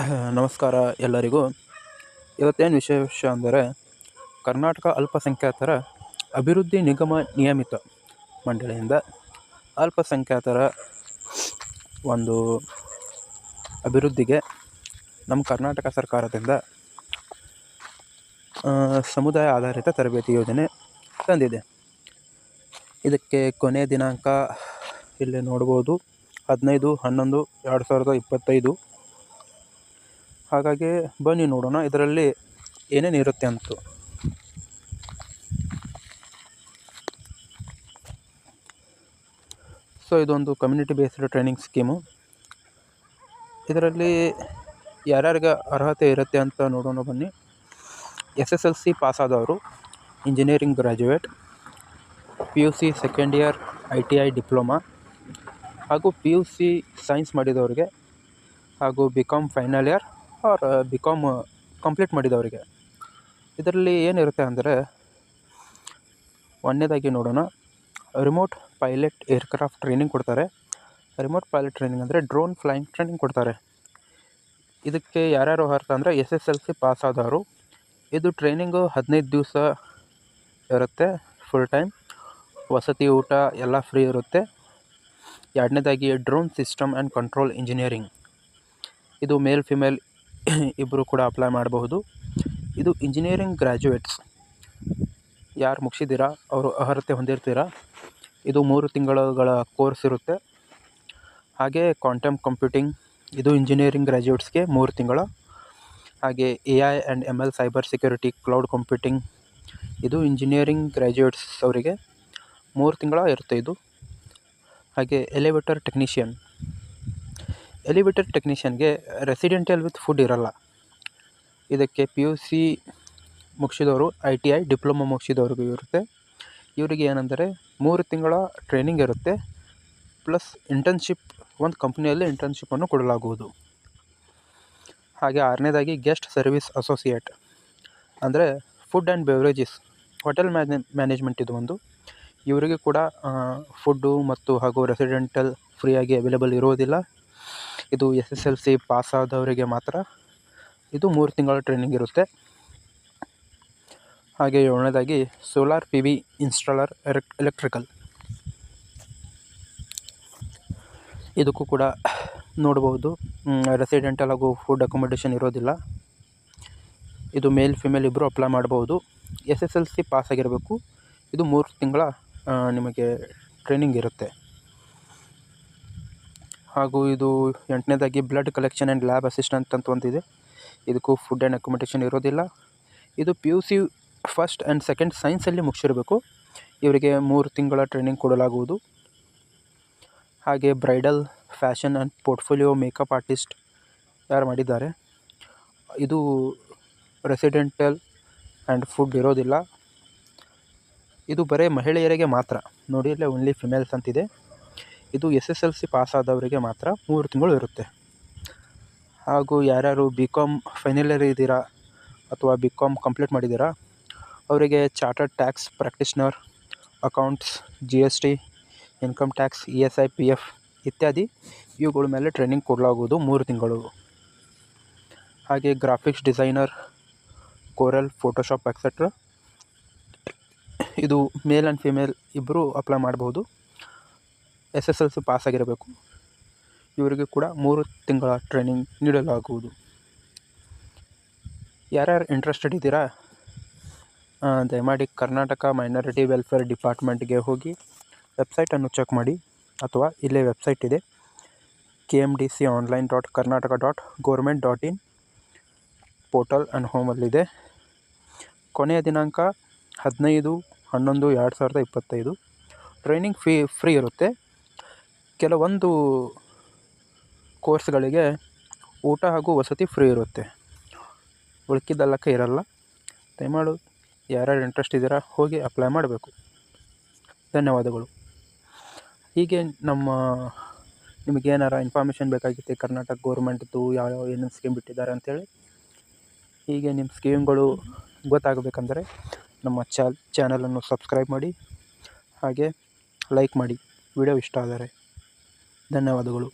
ನಮಸ್ಕಾರ ಎಲ್ಲರಿಗೂ. ಇವತ್ತೇನು ವಿಶೇಷ ಅಂದರೆ ಕರ್ನಾಟಕ ಅಲ್ಪಸಂಖ್ಯಾತರ ಅಭಿವೃದ್ಧಿ ನಿಗಮ ನಿಯಮಿತ ಮಂಡಳಿಯಿಂದ ಅಲ್ಪಸಂಖ್ಯಾತರ ಒಂದು ಅಭಿವೃದ್ಧಿಗೆ ನಮ್ಮ ಕರ್ನಾಟಕ ಸರ್ಕಾರದಿಂದ ಸಮುದಾಯ ಆಧಾರಿತ ತರಬೇತಿ ಯೋಜನೆ ತಂದಿದೆ. ಇದಕ್ಕೆ ಕೊನೆಯ ದಿನಾಂಕ ಇಲ್ಲಿ ನೋಡ್ಬೋದು 15/11/2025. ಹಾಗಾಗಿ ಬನ್ನಿ ನೋಡೋಣ ಇದರಲ್ಲಿ ಏನೇನು ಇರುತ್ತೆ ಅಂತ. ಸೊ ಇದೊಂದು ಕಮ್ಯುನಿಟಿ ಬೇಸ್ಡ್ ಟ್ರೈನಿಂಗ್ ಸ್ಕೀಮು. ಇದರಲ್ಲಿ ಯಾರ್ಯಾರಿಗೆ ಅರ್ಹತೆ ಇರುತ್ತೆ ಅಂತ ನೋಡೋಣ ಬನ್ನಿ. SSLC ಪಾಸಾದವರು, engineering graduate, PUC second year ITI diploma, ಹಾಗೂ PUC ಸೈನ್ಸ್ ಮಾಡಿದವರಿಗೆ, ಹಾಗೂ BCom final year or BCom complete ಮಾಡಿದವರಿಗೆ. ಇದರಲ್ಲಿ ಏನಿರುತ್ತೆ ಅಂದರೆ ಒಂದನೇದಾಗಿ ನೋಡೋಣ, ರಿಮೋಟ್ ಪೈಲಟ್ ಏರ್ಕ್ರಾಫ್ಟ್ ಟ್ರೈನಿಂಗ್ ಕೊಡ್ತಾರೆ. ರಿಮೋಟ್ ಪೈಲಟ್ ಟ್ರೈನಿಂಗ್ ಅಂದರೆ ಡ್ರೋನ್ ಫ್ಲೈಯಿಂಗ್ ಟ್ರೈನಿಂಗ್ ಕೊಡ್ತಾರೆ. ಇದಕ್ಕೆ ಯಾರ್ಯಾರು ಅರ್ಹ ಅಂದರೆ SSLC ಪಾಸಾದವರು. ಇದು ಟ್ರೈನಿಂಗು 15 ದಿವಸ ಇರುತ್ತೆ, ಫುಲ್ ಟೈಮ್. ವಸತಿ ಊಟ ಎಲ್ಲ ಫ್ರೀ ಇರುತ್ತೆ. ಎರಡನೇದಾಗಿ drone system and control engineering. ಇದು ಮೇಲ್ ಫಿಮೇಲ್ ಇಬ್ಬರು ಕೂಡ ಅಪ್ಲೈ ಮಾಡಬಹುದು. ಇದು ಇಂಜಿನಿಯರಿಂಗ್ ಗ್ರ್ಯಾಜುಯೇಟ್ಸ್ ಯಾರು ಮುಗಿಸಿದ್ದೀರಾ ಅವರು ಅರ್ಹತೆ ಹೊಂದಿರ್ತೀರಾ. ಇದು 3 ತಿಂಗಳುಗಳ ಕೋರ್ಸ್ ಇರುತ್ತೆ. ಹಾಗೆ ಕ್ವಾಂಟಮ್ ಕಂಪ್ಯೂಟಿಂಗ್, ಇದು ಇಂಜಿನಿಯರಿಂಗ್ ಗ್ರ್ಯಾಜುಯೇಟ್ಸ್ಗೆ 3 ತಿಂಗಳ. ಹಾಗೆ AI and ML cyber security cloud computing, ಇದು ಇಂಜಿನಿಯರಿಂಗ್ ಗ್ರ್ಯಾಜುಯೇಟ್ಸ್ ಅವರಿಗೆ 3 ತಿಂಗಳ ಇರುತ್ತೆ ಇದು. ಹಾಗೆ ಎಲಿವೇಟರ್ ಟೆಕ್ನಿಷಿಯನ್ಗೆ ರೆಸಿಡೆಂಟಿಯಲ್ ವಿತ್ ಫುಡ್ ಇರಲ್ಲ. ಇದಕ್ಕೆ PUC ಮುಗಿಸಿದವರು, ITI ಡಿಪ್ಲೊಮಾ ಮುಗಿಸಿದವ್ರಿಗೂ ಇರುತ್ತೆ. ಇವರಿಗೆ ಏನೆಂದರೆ 3 ತಿಂಗಳ ಟ್ರೈನಿಂಗ್ ಇರುತ್ತೆ, ಪ್ಲಸ್ ಇಂಟರ್ನ್ಶಿಪ್, ಒಂದು ಕಂಪ್ನಿಯಲ್ಲಿ ಇಂಟರ್ನ್ಶಿಪ್ಪನ್ನು ಕೊಡಲಾಗುವುದು. ಹಾಗೆ ಆರನೇದಾಗಿ ಗೆಸ್ಟ್ ಸರ್ವಿಸ್ ಅಸೋಸಿಯೇಟ್ ಅಂದರೆ food and beverages, hotel management ಇದು ಒಂದು. ಇವರಿಗೆ ಕೂಡ ಫುಡ್ಡು ಮತ್ತು ಹಾಗೂ ರೆಸಿಡೆಂಟಲ್ ಫ್ರೀಯಾಗಿ ಅವೈಲೇಬಲ್ ಇರೋದಿಲ್ಲ. ಇದು SSLC ಪಾಸಾದವರಿಗೆ ಮಾತ್ರ. ಇದು 3 ತಿಂಗಳ ಟ್ರೈನಿಂಗ್ ಇರುತ್ತೆ. ಹಾಗೆ ಏಳನೇದಾಗಿ ಸೋಲಾರ್ PV ಇನ್ಸ್ಟಾಲರ್ ಎಲೆಕ್ಟ್ರಿಕಲ್. ಇದಕ್ಕೂ ಕೂಡ ನೋಡ್ಬೋದು, ರೆಸಿಡೆಂಟಲ್ ಹಾಗೂ ಫುಡ್ ಅಕೊಮಡೇಷನ್ ಇರೋದಿಲ್ಲ. ಇದು ಮೇಲ್ ಫಿಮೇಲ್ ಇಬ್ಬರು ಅಪ್ಲೈ ಮಾಡ್ಬೋದು. SSLC ಪಾಸ್ ಆಗಿರಬೇಕು. ಇದು 3 ತಿಂಗಳ ನಿಮಗೆ ಟ್ರೈನಿಂಗ್ ಇರುತ್ತೆ. ಹಾಗೂ ಇದು 8ನೇದಾಗಿ blood collection and lab assistant ಅಂತ ಒಂದಿದೆ. ಇದಕ್ಕೂ ಫುಡ್ ಆ್ಯಂಡ್ ಅಕೊಮಡೇಷನ್ ಇರೋದಿಲ್ಲ. ಇದು PUC ಫಸ್ಟ್ ಆ್ಯಂಡ್ ಸೆಕೆಂಡ್ ಸೈನ್ಸಲ್ಲಿ ಮುಗಿಸಿರಬೇಕು. ಇವರಿಗೆ 3 ತಿಂಗಳ ಟ್ರೈನಿಂಗ್ ಕೊಡಲಾಗುವುದು. ಹಾಗೆ bridal fashion and portfolio makeup artist ಯಾರು ಮಾಡಿದ್ದಾರೆ, ಇದು ರೆಸಿಡೆಂಟಲ್ ಆ್ಯಂಡ್ ಫುಡ್ ಇರೋದಿಲ್ಲ. ಇದು ಬರೀ ಮಹಿಳೆಯರಿಗೆ ಮಾತ್ರ. ನೋಡಿ ಇಲ್ಲೇ ಓನ್ಲಿ ಫಿಮೇಲ್ಸ್ ಅಂತಿದೆ. ಇದು SSLC ಪಾಸಾದವರಿಗೆ ಮಾತ್ರ 3 ತಿಂಗಳು ಇರುತ್ತೆ. ಹಾಗೂ ಯಾರ್ಯಾರು BCom ಫೈನಲ್ ಇಯರ್ ಇದ್ದೀರಾ ಅಥವಾ BCom ಕಂಪ್ಲೀಟ್ ಮಾಡಿದ್ದೀರಾ ಅವರಿಗೆ chartered tax practitioner, accounts, GST, income tax, ESI, PF ಇತ್ಯಾದಿ ಇವುಗಳ ಮೇಲೆ ಟ್ರೈನಿಂಗ್ ಕೊಡಲಾಗುವುದು 3 ತಿಂಗಳು. ಹಾಗೆ graphics designer, coral, Photoshop etcetera. ಇದು ಮೇಲ್ ಆ್ಯಂಡ್ ಫಿಮೇಲ್ ಇಬ್ಬರು ಅಪ್ಲೈ ಮಾಡಬಹುದು. SSLC ಪಾಸ್ ಆಗಿರಬೇಕು. ಇವರಿಗೆ ಕೂಡ 3 ತಿಂಗಳ ಟ್ರೈನಿಂಗ್ ನೀಡಲಾಗುವುದು. ಯಾರ್ಯಾರು ಇಂಟ್ರೆಸ್ಟೆಡ್ ಇದ್ದೀರಾ ದಯಮಾಡಿ ಕರ್ನಾಟಕ ಮೈನಾರಿಟಿ ವೆಲ್ಫೇರ್ ಡಿಪಾರ್ಟ್ಮೆಂಟ್ಗೆ ಹೋಗಿ ವೆಬ್ಸೈಟನ್ನು ಚೆಕ್ ಮಾಡಿ, ಅಥವಾ ಇಲ್ಲೇ ವೆಬ್ಸೈಟ್ ಇದೆ kmdconline.karnataka.government.in ಪೋರ್ಟಲ್ ಆ್ಯಂಡ್ ಹೋಮಲ್ಲಿದೆ. ಕೊನೆಯ ದಿನಾಂಕ 15/11/2025. ಟ್ರೈನಿಂಗ್ ಫ್ರೀ ಇರುತ್ತೆ. ಕೆಲವೊಂದು ಕೋರ್ಸ್ಗಳಿಗೆ ಊಟ ಹಾಗೂ ವಸತಿ ಫ್ರೀ ಇರುತ್ತೆ, ಉಳ್ಕಿದ್ದೆಲ್ಲಕ್ಕೆ ಇರಲ್ಲ. ದಯಮಾಡಿ ಯಾರ್ಯಾರು ಇಂಟ್ರೆಸ್ಟ್ ಇದ್ದೀರಾ ಹೋಗಿ ಅಪ್ಲೈ ಮಾಡಬೇಕು. ಧನ್ಯವಾದಗಳು. ಹೀಗೆ ನಿಮಗೇನಾರ ಇನ್ಫಾರ್ಮೇಷನ್ ಬೇಕಾಗಿತ್ತು ಕರ್ನಾಟಕ ಗೌರ್ಮೆಂಟ್ದು ಯಾವ ಏನೇನು ಸ್ಕೀಮ್ ಬಿಟ್ಟಿದ್ದಾರೆ ಅಂಥೇಳಿ, ಹೀಗೆ ನಿಮ್ಮ ಸ್ಕೀಮ್ಗಳು ಗೊತ್ತಾಗಬೇಕಂದ್ರೆ ನಮ್ಮ ಚಾನಲನ್ನು ಸಬ್ಸ್ಕ್ರೈಬ್ ಮಾಡಿ, ಹಾಗೆ ಲೈಕ್ ಮಾಡಿ ವಿಡಿಯೋ ಇಷ್ಟ ಆದರೆ. ಧನ್ಯವಾದಗಳು.